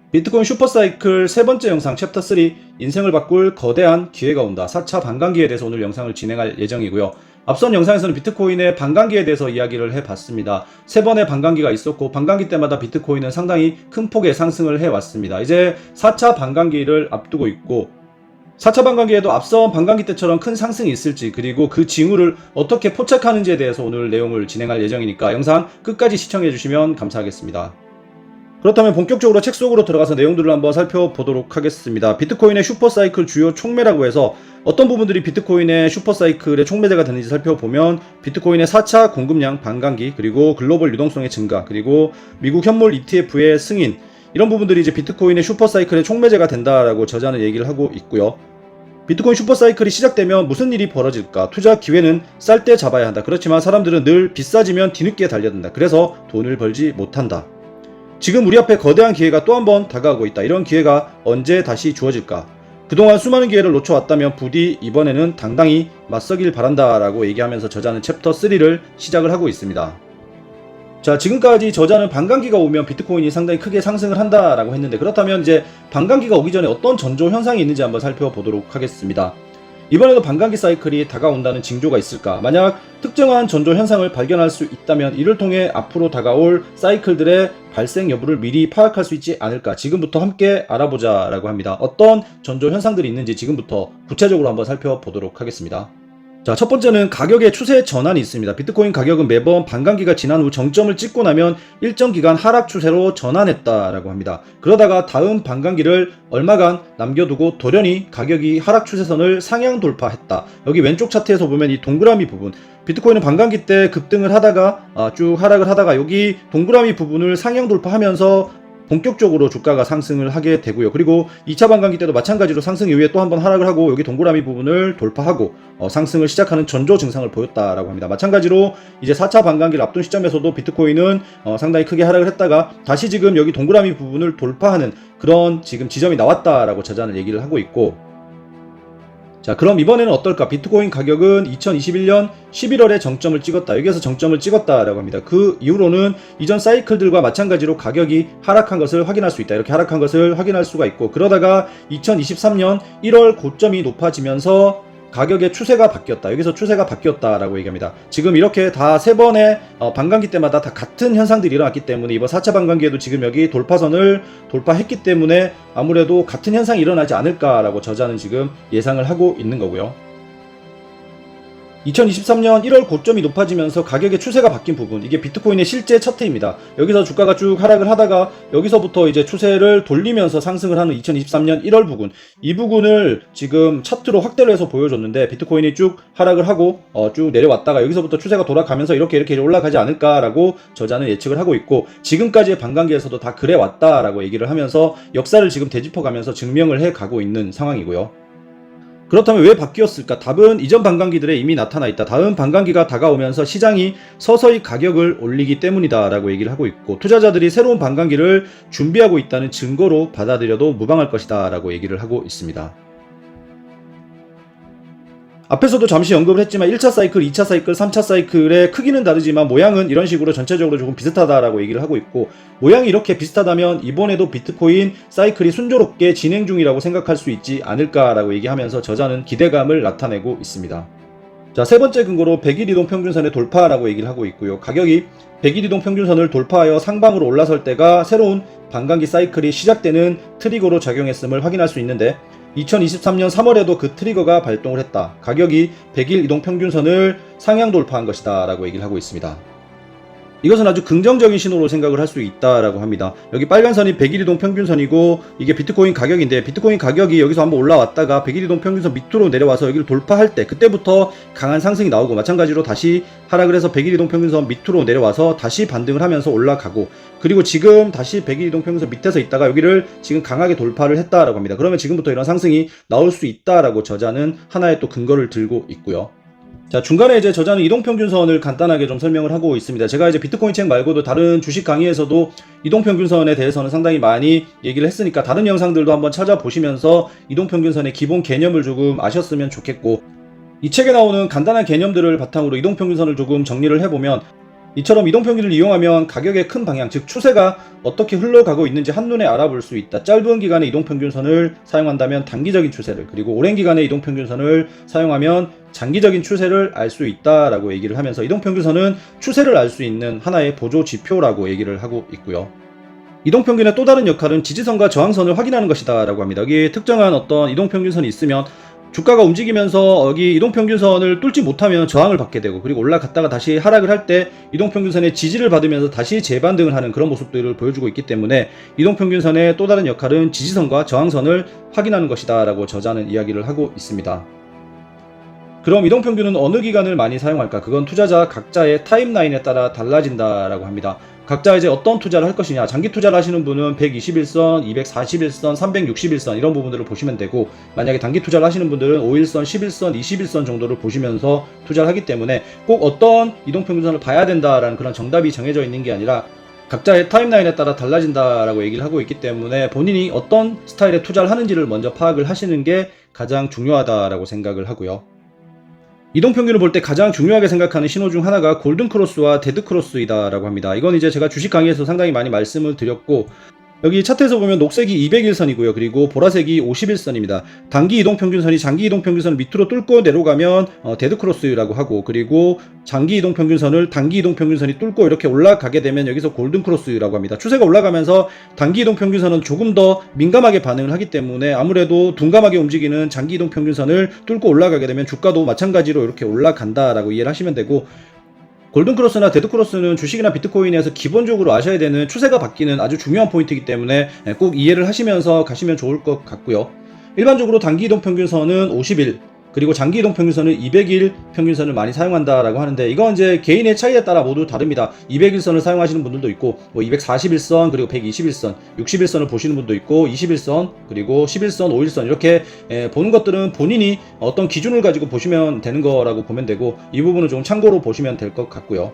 비트코인 슈퍼사이클 세 번째 영상 챕터 3 인생을 바꿀 거대한 기회가 온다. 4차 반감기에 대해서 오늘 영상을 진행할 예정이고요. 앞선 영상에서는 비트코인의 반감기에 대해서 이야기를 해봤습니다. 세 번의 반감기가 있었고 반감기 때마다 비트코인은 상당히 큰 폭의 상승을 해왔습니다. 이제 4차 반감기를 앞두고 있고 4차 반감기에도 앞선 반감기 때처럼 큰 상승이 있을지 그리고 그 징후를 어떻게 포착하는지에 대해서 오늘 내용을 진행할 예정이니까 영상 끝까지 시청해 주시면 감사하겠습니다. 그렇다면 본격적으로 책 속으로 들어가서 내용들을 한번 살펴보도록 하겠습니다. 비트코인의 슈퍼사이클 주요 촉매라고 해서 어떤 부분들이 비트코인의 슈퍼사이클의 촉매제가 되는지 살펴보면 비트코인의 4차 공급량 반감기, 그리고 글로벌 유동성의 증가, 그리고 미국 현물 ETF의 승인, 이런 부분들이 이제 비트코인의 슈퍼사이클의 촉매제가 된다라고 저자는 얘기를 하고 있고요. 비트코인 슈퍼사이클이 시작되면 무슨 일이 벌어질까? 투자 기회는 쌀 때 잡아야 한다. 그렇지만 사람들은 늘 비싸지면 뒤늦게 달려든다. 그래서 돈을 벌지 못한다. 지금 우리 앞에 거대한 기회가 또 한 번 다가오고 있다. 이런 기회가 언제 다시 주어질까? 그동안 수많은 기회를 놓쳐왔다면 부디 이번에는 당당히 맞서길 바란다 라고 얘기하면서 저자는 챕터 3를 시작을 하고 있습니다. 자, 지금까지 저자는 반감기가 오면 비트코인이 상당히 크게 상승을 한다라고 했는데, 그렇다면 이제 반감기가 오기 전에 어떤 전조 현상이 있는지 한번 살펴보도록 하겠습니다. 이번에도 반감기 사이클이 다가온다는 징조가 있을까? 만약 특정한 전조 현상을 발견할 수 있다면 이를 통해 앞으로 다가올 사이클들의 발생 여부를 미리 파악할 수 있지 않을까? 지금부터 함께 알아보자 라고 합니다. 어떤 전조 현상들이 있는지 지금부터 구체적으로 한번 살펴보도록 하겠습니다. 자, 첫 번째는 가격의 추세 전환이 있습니다. 비트코인 가격은 매번 반감기가 지난 후 정점을 찍고 나면 일정 기간 하락 추세로 전환했다라고 합니다. 그러다가 다음 반감기를 얼마간 남겨두고 돌연히 가격이 하락 추세선을 상향 돌파했다. 여기 왼쪽 차트에서 보면 이 동그라미 부분, 비트코인은 반감기 때 급등을 하다가 쭉 하락을 하다가 여기 동그라미 부분을 상향 돌파하면서 본격적으로 주가가 상승을 하게 되고요. 그리고 2차 반감기 때도 마찬가지로 상승 이후에 또 한번 하락을 하고 여기 동그라미 부분을 돌파하고 상승을 시작하는 전조 증상을 보였다라고 합니다. 마찬가지로 이제 4차 반감기를 앞둔 시점에서도 비트코인은 상당히 크게 하락을 했다가 다시 지금 여기 동그라미 부분을 돌파하는 그런 지금 지점이 나왔다라고 저자는 얘기를 하고 있고, 자, 그럼 이번에는 어떨까? 비트코인 가격은 2021년 11월에 정점을 찍었다. 여기에서 정점을 찍었다라고 합니다. 그 이후로는 이전 사이클들과 마찬가지로 가격이 하락한 것을 확인할 수 있다. 이렇게 하락한 것을 확인할 수가 있고, 그러다가 2023년 1월 고점이 높아지면서 가격의 추세가 바뀌었다. 여기서 추세가 바뀌었다라고 얘기합니다. 지금 이렇게 다 세 번의 반감기 때마다 다 같은 현상들이 일어났기 때문에 이번 4차 반감기에도 지금 여기 돌파선을 돌파했기 때문에 아무래도 같은 현상이 일어나지 않을까라고 저자는 지금 예상을 하고 있는 거고요. 2023년 1월 고점이 높아지면서 가격의 추세가 바뀐 부분, 이게 비트코인의 실제 차트입니다. 여기서 주가가 쭉 하락을 하다가 여기서부터 이제 추세를 돌리면서 상승을 하는 2023년 1월 부분, 이 부분을 지금 차트로 확대를 해서 보여줬는데 비트코인이 쭉 하락을 하고 쭉 내려왔다가 여기서부터 추세가 돌아가면서 이렇게 올라가지 않을까라고 저자는 예측을 하고 있고, 지금까지의 반감기에서도 다 그래 왔다라고 얘기를 하면서 역사를 지금 되짚어가면서 증명을 해가고 있는 상황이고요. 그렇다면 왜 바뀌었을까? 답은 이전 반감기들에 이미 나타나 있다. 다음 반감기가 다가오면서 시장이 서서히 가격을 올리기 때문이다 라고 얘기를 하고 있고, 투자자들이 새로운 반감기를 준비하고 있다는 증거로 받아들여도 무방할 것이다 라고 얘기를 하고 있습니다. 앞에서도 잠시 언급을 했지만 1차 사이클, 2차 사이클, 3차 사이클의 크기는 다르지만 모양은 이런 식으로 전체적으로 조금 비슷하다라고 얘기를 하고 있고, 모양이 이렇게 비슷하다면 이번에도 비트코인 사이클이 순조롭게 진행 중이라고 생각할 수 있지 않을까라고 얘기하면서 저자는 기대감을 나타내고 있습니다. 자, 세 번째 근거로 100일 이동 평균선의 돌파라고 얘기를 하고 있고요. 가격이 100일 이동 평균선을 돌파하여 상방으로 올라설 때가 새로운 반감기 사이클이 시작되는 트리거로 작용했음을 확인할 수 있는데, 2023년 3월에도 그 트리거가 발동을 했다. 가격이 100일 이동 평균선을 상향 돌파한 것이다 라고 얘기를 하고 있습니다. 이것은 아주 긍정적인 신호로 생각을 할 수 있다라고 합니다. 여기 빨간 선이 100일 이동 평균선이고 이게 비트코인 가격인데, 비트코인 가격이 여기서 한번 올라왔다가 100일 이동 평균선 밑으로 내려와서 여기를 돌파할 때 그때부터 강한 상승이 나오고, 마찬가지로 다시 하락을 해서 100일 이동 평균선 밑으로 내려와서 다시 반등을 하면서 올라가고, 그리고 지금 다시 100일 이동 평균선 밑에서 있다가 여기를 지금 강하게 돌파를 했다라고 합니다. 그러면 지금부터 이런 상승이 나올 수 있다라고 저자는 하나의 또 근거를 들고 있고요. 자, 중간에 이제 저자는 이동평균선을 간단하게 좀 설명을 하고 있습니다. 제가 이제 비트코인 책 말고도 다른 주식 강의에서도 이동평균선에 대해서는 상당히 많이 얘기를 했으니까 다른 영상들도 한번 찾아보시면서 이동평균선의 기본 개념을 조금 아셨으면 좋겠고, 이 책에 나오는 간단한 개념들을 바탕으로 이동평균선을 조금 정리를 해보면 이처럼 이동평균을 이용하면 가격의 큰 방향, 즉 추세가 어떻게 흘러가고 있는지 한눈에 알아볼 수 있다. 짧은 기간의 이동평균선을 사용한다면 단기적인 추세를, 그리고 오랜 기간의 이동평균선을 사용하면 장기적인 추세를 알 수 있다라고 얘기를 하면서 이동평균선은 추세를 알 수 있는 하나의 보조 지표라고 얘기를 하고 있고요. 이동평균의 또 다른 역할은 지지선과 저항선을 확인하는 것이다 라고 합니다. 여기 특정한 어떤 이동평균선이 있으면 주가가 움직이면서 여기 이동평균선을 뚫지 못하면 저항을 받게 되고, 그리고 올라갔다가 다시 하락을 할 때 이동평균선의 지지를 받으면서 다시 재반등을 하는 그런 모습들을 보여주고 있기 때문에 이동평균선의 또 다른 역할은 지지선과 저항선을 확인하는 것이다 라고 저자는 이야기를 하고 있습니다. 그럼 이동평균은 어느 기간을 많이 사용할까? 그건 투자자 각자의 타임라인에 따라 달라진다라고 합니다. 각자 이제 어떤 투자를 할 것이냐, 장기 투자를 하시는 분은 121선, 241선, 361선 이런 부분들을 보시면 되고, 만약에 단기 투자를 하시는 분들은 5일선, 11선, 21선 정도를 보시면서 투자를 하기 때문에 꼭 어떤 이동평균선을 봐야 된다라는 그런 정답이 정해져 있는 게 아니라 각자의 타임라인에 따라 달라진다라고 얘기를 하고 있기 때문에 본인이 어떤 스타일의 투자를 하는지를 먼저 파악을 하시는 게 가장 중요하다라고 생각을 하고요. 이동평균을 볼 때 가장 중요하게 생각하는 신호 중 하나가 골든크로스와 데드크로스이다 라고 합니다. 이건 이제 제가 주식 강의에서 상당히 많이 말씀을 드렸고, 여기 차트에서 보면 녹색이 200일선이고요. 그리고 보라색이 50일선입니다. 단기 이동평균선이 장기 이동평균선을 밑으로 뚫고 내려가면 데드크로스라고 하고, 그리고 장기 이동평균선을 단기 이동평균선이 뚫고 이렇게 올라가게 되면 여기서 골든크로스라고 합니다. 추세가 올라가면서 단기 이동평균선은 조금 더 민감하게 반응을 하기 때문에 아무래도 둔감하게 움직이는 장기 이동평균선을 뚫고 올라가게 되면 주가도 마찬가지로 이렇게 올라간다라고 이해를 하시면 되고, 골든크로스나 데드크로스는 주식이나 비트코인에서 기본적으로 아셔야 되는 추세가 바뀌는 아주 중요한 포인트이기 때문에 꼭 이해를 하시면서 가시면 좋을 것 같고요. 일반적으로 단기 이동평균선은 50일, 그리고 장기 이동평균선은 200일 평균선을 많이 사용한다라고 하는데, 이건 이제 개인의 차이에 따라 모두 다릅니다. 200일선을 사용하시는 분들도 있고, 241선, 그리고 121선, 60일선을 보시는 분도 있고, 21선, 그리고 11선, 5일선 이렇게 보는 것들은 본인이 어떤 기준을 가지고 보시면 되는 거라고 보면 되고, 이 부분은 좀 참고로 보시면 될 것 같고요.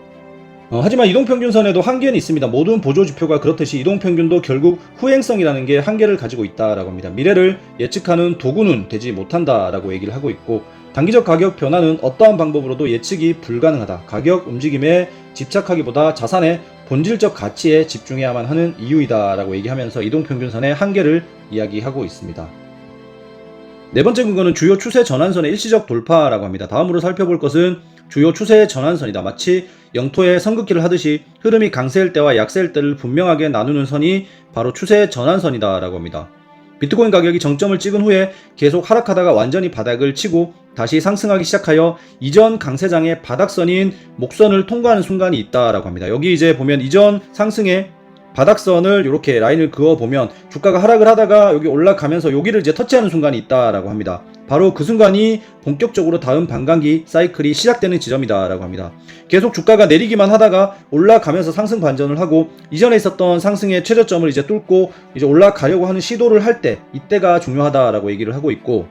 하지만 이동평균선에도 한계는 있습니다. 모든 보조지표가 그렇듯이 이동평균도 결국 후행성이라는 게 한계를 가지고 있다라고 합니다. 미래를 예측하는 도구는 되지 못한다라고 얘기를 하고 있고, 단기적 가격 변화는 어떠한 방법으로도 예측이 불가능하다. 가격 움직임에 집착하기보다 자산의 본질적 가치에 집중해야만 하는 이유이다 라고 얘기하면서 이동평균선의 한계를 이야기하고 있습니다. 네 번째 근거는 주요 추세 전환선의 일시적 돌파라고 합니다. 다음으로 살펴볼 것은 주요 추세 전환선이다. 마치 영토의 선긋기를 하듯이 흐름이 강세일 때와 약세일 때를 분명하게 나누는 선이 바로 추세 전환선이다 라고 합니다. 비트코인 가격이 정점을 찍은 후에 계속 하락하다가 완전히 바닥을 치고 다시 상승하기 시작하여 이전 강세장의 바닥선인 목선을 통과하는 순간이 있다라고 합니다. 여기 이제 보면 이전 상승의 바닥선을 이렇게 라인을 그어보면 주가가 하락을 하다가 여기 올라가면서 여기를 이제 터치하는 순간이 있다라고 합니다. 바로 그 순간이 본격적으로 다음 반감기 사이클이 시작되는 지점이다 라고 합니다. 계속 주가가 내리기만 하다가 올라가면서 상승 반전을 하고 이전에 있었던 상승의 최저점을 이제 뚫고 이제 올라가려고 하는 시도를 할 때, 이때가 중요하다라고 얘기를 하고 있고,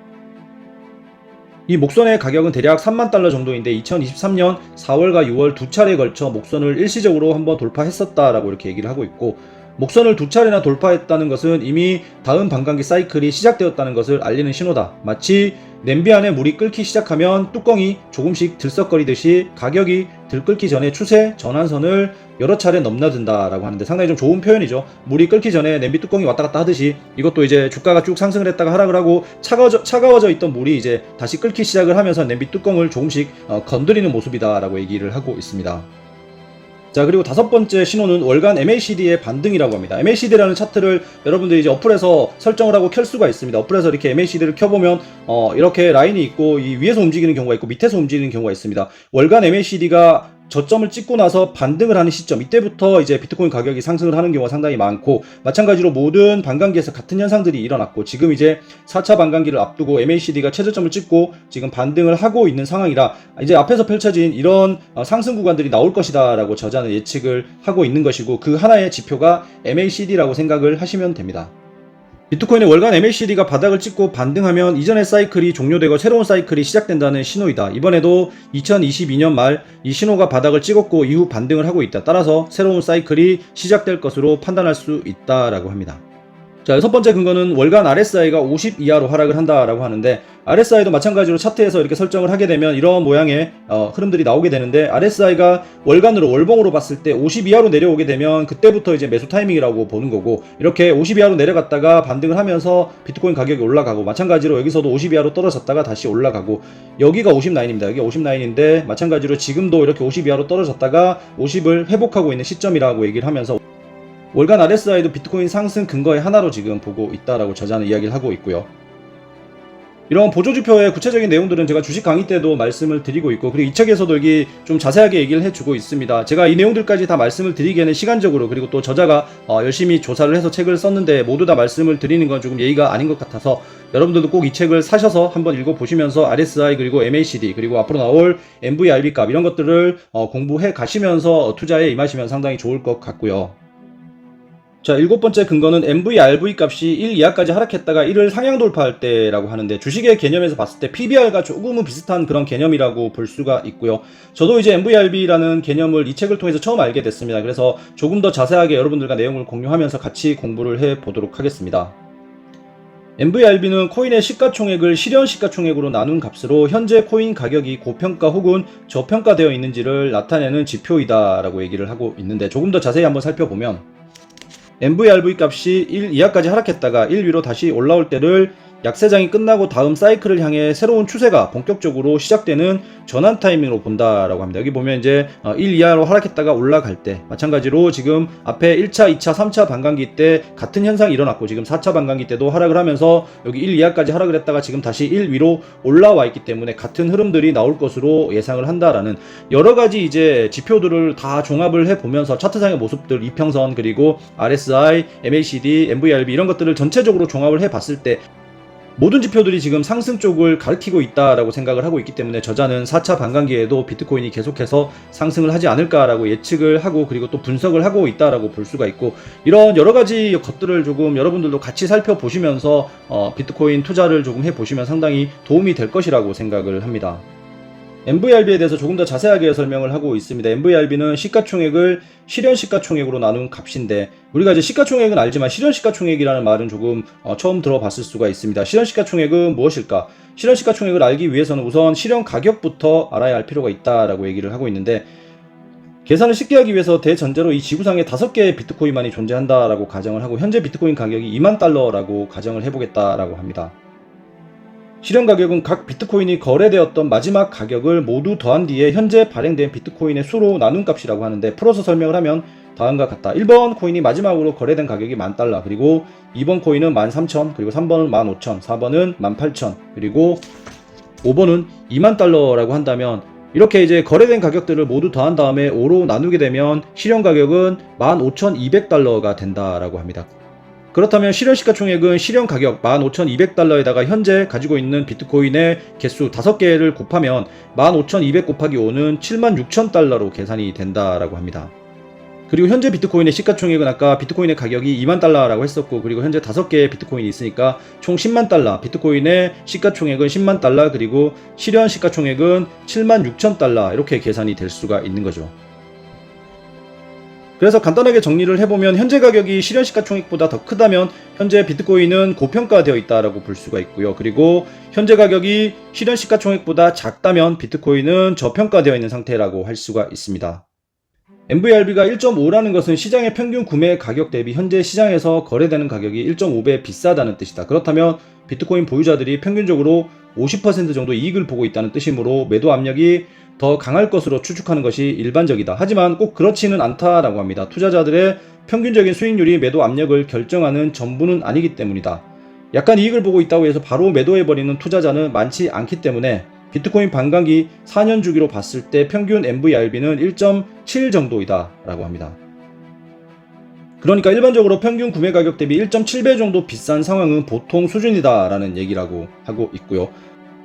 이 목선의 가격은 대략 3만 달러 정도인데 2023년 4월과 6월 두 차례에 걸쳐 목선을 일시적으로 한번 돌파했었다라고 이렇게 얘기를 하고 있고, 목선을 두 차례나 돌파했다는 것은 이미 다음 반감기 사이클이 시작되었다는 것을 알리는 신호다. 마치 냄비 안에 물이 끓기 시작하면 뚜껑이 조금씩 들썩거리듯이 가격이 들끓기 전에 추세 전환선을 여러 차례 넘나든다라고 하는데, 상당히 좀 좋은 표현이죠. 물이 끓기 전에 냄비 뚜껑이 왔다 갔다 하듯이 이것도 이제 주가가 쭉 상승을 했다가 하락을 하고 차가워져 있던 물이 이제 다시 끓기 시작을 하면서 냄비 뚜껑을 조금씩 건드리는 모습이다라고 얘기를 하고 있습니다. 자, 그리고 다섯 번째 신호는 월간 MACD의 반등이라고 합니다. MACD라는 차트를 여러분들이 이제 어플에서 설정을 하고 켤 수가 있습니다. 어플에서 이렇게 MACD를 켜보면 이렇게 라인이 있고, 이 위에서 움직이는 경우가 있고 밑에서 움직이는 경우가 있습니다. 월간 MACD가 저점을 찍고 나서 반등을 하는 시점, 이때부터 이제 비트코인 가격이 상승을 하는 경우가 상당히 많고, 마찬가지로 모든 반감기에서 같은 현상들이 일어났고, 지금 이제 4차 반감기를 앞두고 MACD가 최저점을 찍고 지금 반등을 하고 있는 상황이라 이제 앞에서 펼쳐진 이런 상승 구간들이 나올 것이다 라고 저자는 예측을 하고 있는 것이고, 그 하나의 지표가 MACD라고 생각을 하시면 됩니다. 비트코인의 월간 MACD가 바닥을 찍고 반등하면 이전의 사이클이 종료되고 새로운 사이클이 시작된다는 신호이다. 이번에도 2022년 말 이 신호가 바닥을 찍었고 이후 반등을 하고 있다. 따라서 새로운 사이클이 시작될 것으로 판단할 수 있다라고 합니다. 자, 여섯 번째 근거는 월간 RSI가 50 이하로 하락을 한다라고 하는데, RSI도 마찬가지로 차트에서 이렇게 설정을 하게 되면 이런 모양의 흐름들이 나오게 되는데, RSI가 월간으로 월봉으로 봤을 때 50 이하로 내려오게 되면 그때부터 이제 매수 타이밍이라고 보는 거고, 이렇게 50 이하로 내려갔다가 반등을 하면서 비트코인 가격이 올라가고, 마찬가지로 여기서도 50 이하로 떨어졌다가 다시 올라가고, 여기가 59입니다. 여기 59인데 마찬가지로 지금도 이렇게 50 이하로 떨어졌다가 50을 회복하고 있는 시점이라고 얘기를 하면서, 월간 RSI도 비트코인 상승 근거의 하나로 지금 보고 있다라고 저자는 이야기를 하고 있고요. 이런 보조지표의 구체적인 내용들은 제가 주식 강의 때도 말씀을 드리고 있고, 그리고 이 책에서도 여기 좀 자세하게 얘기를 해주고 있습니다. 제가 이 내용들까지 다 말씀을 드리기에는 시간적으로, 그리고 또 저자가 열심히 조사를 해서 책을 썼는데 모두 다 말씀을 드리는 건 조금 예의가 아닌 것 같아서, 여러분들도 꼭 이 책을 사셔서 한번 읽어보시면서 RSI 그리고 MACD 그리고 앞으로 나올 MVRB 값 이런 것들을 공부해 가시면서 투자에 임하시면 상당히 좋을 것 같고요. 자, 일곱 번째 근거는 MVRV 값이 1 이하까지 하락했다가 1을 상향 돌파할 때라고 하는데, 주식의 개념에서 봤을 때 PBR과 조금은 비슷한 그런 개념이라고 볼 수가 있고요. 저도 이제 MVRV라는 개념을 이 책을 통해서 처음 알게 됐습니다. 그래서 조금 더 자세하게 여러분들과 내용을 공유하면서 같이 공부를 해 보도록 하겠습니다. MVRV는 코인의 시가총액을 실현 시가총액으로 나눈 값으로 현재 코인 가격이 고평가 혹은 저평가되어 있는지를 나타내는 지표이다 라고 얘기를 하고 있는데, 조금 더 자세히 한번 살펴보면 MVRV 값이 1 이하까지 하락했다가 1 위로 다시 올라올 때를 약세장이 끝나고 다음 사이클을 향해 새로운 추세가 본격적으로 시작되는 전환 타이밍으로 본다라고 합니다. 여기 보면 이제 1 이하로 하락했다가 올라갈 때, 마찬가지로 지금 앞에 1차, 2차, 3차 반감기 때 같은 현상이 일어났고, 지금 4차 반감기 때도 하락을 하면서 여기 1 이하까지 하락을 했다가 지금 다시 1 위로 올라와 있기 때문에 같은 흐름들이 나올 것으로 예상을 한다라는 여러 가지 이제 지표들을 다 종합을 해 보면서 차트상의 모습들, 이평선 그리고 RSI, MACD, MVRV 이런 것들을 전체적으로 종합을 해 봤을 때 모든 지표들이 지금 상승 쪽을 가리키고 있다라고 생각을 하고 있기 때문에, 저자는 4차 반감기에도 비트코인이 계속해서 상승을 하지 않을까라고 예측을 하고, 그리고 또 분석을 하고 있다라고 볼 수가 있고, 이런 여러 가지 것들을 조금 여러분들도 같이 살펴보시면서 비트코인 투자를 조금 해보시면 상당히 도움이 될 것이라고 생각을 합니다. MVRB에 대해서 조금 더 자세하게 설명을 하고 있습니다. MVRB는 시가총액을 실현 시가총액으로 나눈 값인데, 우리가 이제 시가총액은 알지만 실현 시가총액이라는 말은 조금 처음 들어봤을 수가 있습니다. 실현 시가총액은 무엇일까? 실현 시가총액을 알기 위해서는 우선 실현 가격부터 알아야 할 필요가 있다라고 얘기를 하고 있는데, 계산을 쉽게 하기 위해서 대전제로 이 지구상에 5개의 비트코인만이 존재한다라고 가정을 하고, 현재 비트코인 가격이 2만 달러라고 가정을 해보겠다라고 합니다. 실현 가격은 각 비트코인이 거래되었던 마지막 가격을 모두 더한 뒤에 현재 발행된 비트코인의 수로 나눈 값이라고 하는데, 풀어서 설명을 하면 다음과 같다. 1번 코인이 마지막으로 거래된 가격이 10,000달러, 그리고 2번 코인은 13,000, 그리고 3번은 15,000, 4번은 18,000, 그리고 5번은 20,000달러라고 한다면, 이렇게 이제 거래된 가격들을 모두 더한 다음에 5로 나누게 되면 실현 가격은 15,200달러가 된다라고 합니다. 그렇다면 실현 시가총액은 실현 가격 15,200달러에다가 현재 가지고 있는 비트코인의 개수 5개를 곱하면 15,200 곱하기 5는 76,000달러로 계산이 된다라고 합니다. 그리고 현재 비트코인의 시가총액은 아까 비트코인의 가격이 2만 달러라고 했었고, 그리고 현재 5개의 비트코인이 있으니까 총 10만 달러, 비트코인의 시가총액은 10만 달러, 그리고 실현 시가총액은 76,000달러, 이렇게 계산이 될 수가 있는 거죠. 그래서 간단하게 정리를 해보면, 현재 가격이 실현 시가총액보다 더 크다면 현재 비트코인은 고평가되어 있다라고 볼 수가 있고요. 그리고 현재 가격이 실현 시가총액보다 작다면 비트코인은 저평가되어 있는 상태라고 할 수가 있습니다. MVRB가 1.5라는 것은 시장의 평균 구매 가격 대비 현재 시장에서 거래되는 가격이 1.5배 비싸다는 뜻이다. 그렇다면 비트코인 보유자들이 평균적으로 50% 정도 이익을 보고 있다는 뜻이므로 매도 압력이 더 강할 것으로 추측하는 것이 일반적이다. 하지만 꼭 그렇지는 않다라고 합니다. 투자자들의 평균적인 수익률이 매도 압력을 결정하는 전부는 아니기 때문이다. 약간 이익을 보고 있다고 해서 바로 매도해버리는 투자자는 많지 않기 때문에 비트코인 반감기 4년 주기로 봤을 때 평균 MVRB는 1.7 정도이다 라고 합니다. 그러니까 일반적으로 평균 구매 가격 대비 1.7배 정도 비싼 상황은 보통 수준이다 라는 얘기라고 하고 있고요.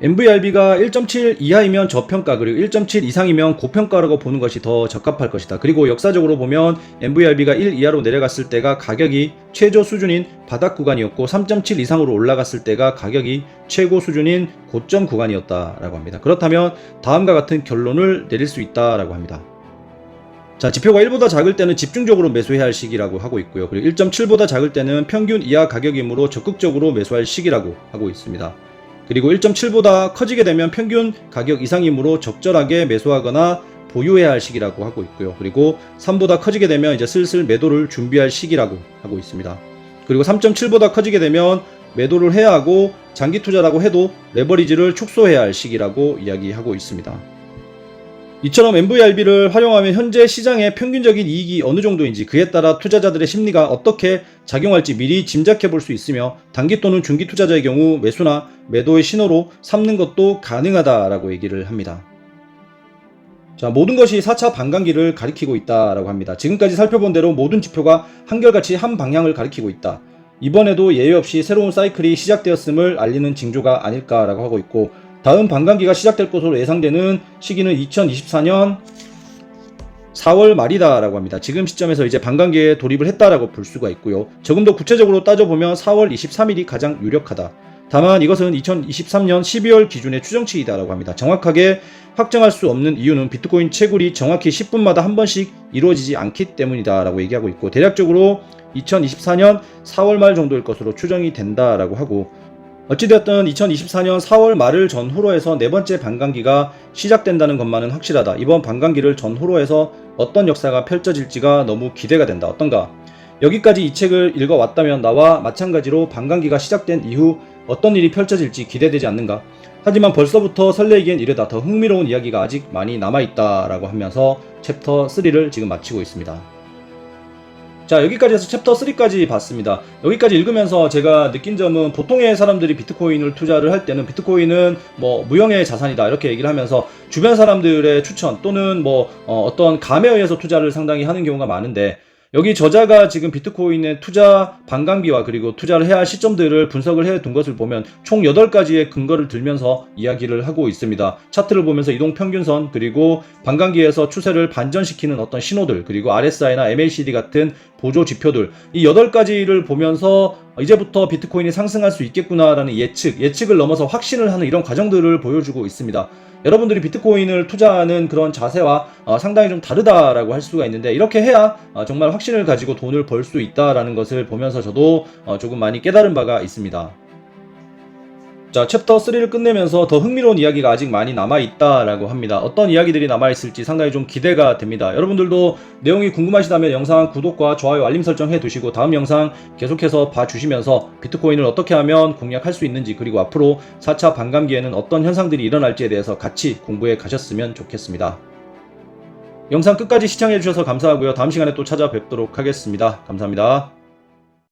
MVRB가 1.7 이하이면 저평가, 그리고 1.7 이상이면 고평가라고 보는 것이 더 적합할 것이다. 그리고 역사적으로 보면 MVRB가 1 이하로 내려갔을 때가 가격이 최저 수준인 바닥 구간이었고, 3.7 이상으로 올라갔을 때가 가격이 최고 수준인 고점 구간이었다라고 합니다. 그렇다면 다음과 같은 결론을 내릴 수 있다라고 합니다. 자, 지표가 1보다 작을 때는 집중적으로 매수해야 할 시기라고 하고 있고요. 그리고 1.7보다 작을 때는 평균 이하 가격이므로 적극적으로 매수할 시기라고 하고 있습니다. 그리고 1.7보다 커지게 되면 평균 가격 이상이므로 적절하게 매수하거나 보유해야 할 시기라고 하고 있고요. 그리고 3보다 커지게 되면 이제 슬슬 매도를 준비할 시기라고 하고 있습니다. 그리고 3.7보다 커지게 되면 매도를 해야 하고 장기 투자라고 해도 레버리지를 축소해야 할 시기라고 이야기하고 있습니다. 이처럼 MVRB를 활용하면 현재 시장의 평균적인 이익이 어느 정도인지 그에 따라 투자자들의 심리가 어떻게 작용할지 미리 짐작해 볼 수 있으며 단기 또는 중기 투자자의 경우 매수나 매도의 신호로 삼는 것도 가능하다라고 얘기를 합니다. 자, 모든 것이 4차 반감기를 가리키고 있다라고 합니다. 지금까지 살펴본 대로 모든 지표가 한결같이 한 방향을 가리키고 있다. 이번에도 예외 없이 새로운 사이클이 시작되었음을 알리는 징조가 아닐까라고 하고 있고, 다음 반감기가 시작될 것으로 예상되는 시기는 2024년 4월 말이다라고 합니다. 지금 시점에서 이제 반감기에 돌입을 했다라고 볼 수가 있고요. 조금 더 구체적으로 따져보면 4월 23일이 가장 유력하다. 다만 이것은 2023년 12월 기준의 추정치이다라고 합니다. 정확하게 확정할 수 없는 이유는 비트코인 채굴이 정확히 10분마다 한 번씩 이루어지지 않기 때문이다라고 얘기하고 있고, 대략적으로 2024년 4월 말 정도일 것으로 추정이 된다라고 하고, 어찌되었든 2024년 4월 말을 전후로 해서 네 번째 반감기가 시작된다는 것만은 확실하다. 이번 반감기를 전후로 해서 어떤 역사가 펼쳐질지가 너무 기대가 된다. 어떤가? 여기까지 이 책을 읽어왔다면 나와 마찬가지로 반감기가 시작된 이후 어떤 일이 펼쳐질지 기대되지 않는가? 하지만 벌써부터 설레이기엔 이르다. 더 흥미로운 이야기가 아직 많이 남아있다라고 하면서 챕터 3를 지금 마치고 있습니다. 자, 여기까지 해서 챕터 3까지 봤습니다. 여기까지 읽으면서 제가 느낀 점은, 보통의 사람들이 비트코인을 투자를 할 때는 비트코인은 뭐 무형의 자산이다 이렇게 얘기를 하면서 주변 사람들의 추천 또는 뭐 어떤 감에 의해서 투자를 상당히 하는 경우가 많은데, 여기 저자가 지금 비트코인의 투자 반감기와 그리고 투자를 해야 할 시점들을 분석을 해 둔 것을 보면 총 8가지의 근거를 들면서 이야기를 하고 있습니다. 차트를 보면서 이동평균선, 그리고 반감기에서 추세를 반전시키는 어떤 신호들, 그리고 RSI나 MACD 같은 보조 지표들, 이 8가지를 보면서 이제부터 비트코인이 상승할 수 있겠구나라는 예측을 넘어서 확신을 하는 이런 과정들을 보여주고 있습니다. 여러분들이 비트코인을 투자하는 그런 자세와 상당히 좀 다르다라고 할 수가 있는데, 이렇게 해야 정말 확신을 가지고 돈을 벌 수 있다라는 것을 보면서 저도 조금 많이 깨달은 바가 있습니다. 자, 챕터 3를 끝내면서 더 흥미로운 이야기가 아직 많이 남아있다라고 합니다. 어떤 이야기들이 남아있을지 상당히 좀 기대가 됩니다. 여러분들도 내용이 궁금하시다면 영상 구독과 좋아요, 알림 설정 해두시고 다음 영상 계속해서 봐주시면서 비트코인을 어떻게 하면 공략할 수 있는지, 그리고 앞으로 4차 반감기에는 어떤 현상들이 일어날지에 대해서 같이 공부해 가셨으면 좋겠습니다. 영상 끝까지 시청해주셔서 감사하고요. 다음 시간에 또 찾아뵙도록 하겠습니다. 감사합니다.